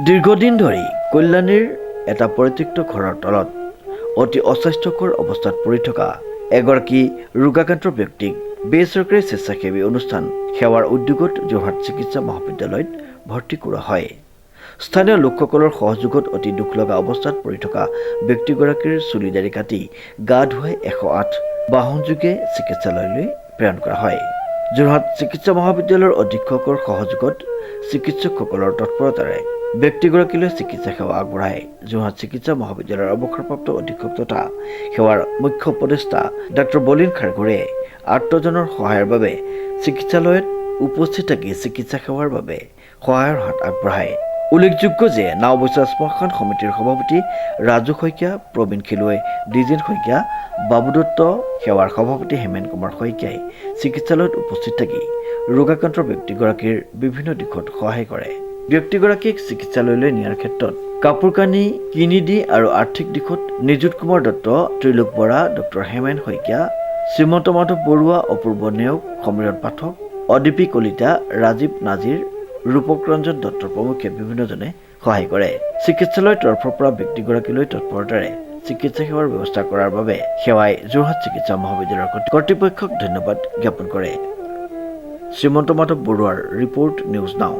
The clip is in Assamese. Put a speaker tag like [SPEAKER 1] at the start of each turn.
[SPEAKER 1] দীৰ্ঘদিন ধৰি কল্যাণীৰ এটা পৰিত্যক্ত ঘৰৰ তলত অতি অস্বাস্থ্যকৰ অৱস্থাত পৰি থকা এগৰাকী ৰোগাক্ৰান্ত ব্যক্তিক বেচৰকাৰী স্বেচ্ছাসেৱী অনুষ্ঠান সেৱাৰ উদ্যোগত যোৰহাট চিকিৎসা মহাবিদ্যালয়ত ভৰ্তি কৰোৱা হয়। স্থানীয় লোকসকলৰ সহযোগত অতি দুখ লগা অৱস্থাত পৰি থকা ব্যক্তিগৰাকীৰ চুলি দাড়ি কাটি গা ধুৱাই 108 বাহনযোগে চিকিৎসালয়লৈ প্ৰেৰণ কৰা হয়। যোৰহাট চিকিৎসা মহাবিদ্যালয়ৰ অধীক্ষকৰ সহযোগত চিকিৎসকসকলৰ তৎপৰতাৰে ব্যক্তিগৰাকীলৈ চিকিৎসা সেৱা আগবঢ়ায় যোৰহাট চিকিৎসা মহাবিদ্যালয়ৰ অৱসৰপ্ৰাপ্ত অধীক্ষক তথা সেৱাৰ মুখ্য উপদেষ্টা ডাক্তৰ বলিন খাৰঘূৰীয়ে আৰ্তজনৰ সহায়ৰ বাবে চিকিৎসালয়ত উপস্থিত থাকি চিকিৎসা সেৱাৰ বাবে সহায়ৰ হাত আগবঢ়ায়। উল্লেখযোগ্য যে নাওবৈচা শ্মশান সমিতিৰ সভাপতি ৰাজু শইকীয়া, প্ৰবীণ খেলুৱৈ দ্বিজেন শইকীয়া, বাবু দত্ত, সেৱাৰ সভাপতি হেমেন কুমাৰ শইকীয়াই চিকিৎসালয়ত উপস্থিত থাকি ৰোগাক্ৰান্ত ব্যক্তিগৰাকীৰ বিভিন্ন দিশত সহায় কৰে। ব্যক্তিগৰাকীক চিকিৎসালয়লৈ নিয়াৰ ক্ষেত্ৰত কাপোৰ কানি কিনি দি আৰু আৰ্থিক দিশত নিযুত কুমাৰ দত্ত, ত্ৰিলোক বৰা, ডক্টৰ হেমেন শইকীয়া, শ্ৰীমন্ত মাধৱ বৰুৱা, অপূৰ্ব নেওগ, সমীৰণ পাঠক, অদিপি কলিতা, ৰাজীৱ নাজিৰ, ৰূপক ৰঞ্জন দত্ত প্ৰমুখ্যে বিভিন্নজনে সহায় কৰে। চিকিৎসালয়ৰ তৰফৰ পৰা ব্যক্তিগৰাকীলৈ তৎপৰতাৰে চিকিৎসা সেৱাৰ ব্যৱস্থা কৰাৰ বাবে সেৱাই যোৰহাট চিকিৎসা মহাবিদ্যালয়ৰ কৰ্তৃপক্ষক ধন্যবাদ জ্ঞাপন কৰে। শ্ৰীমন্ত মাধৱ বৰুৱাৰ ৰিপৰ্ট, নিউজ নাও।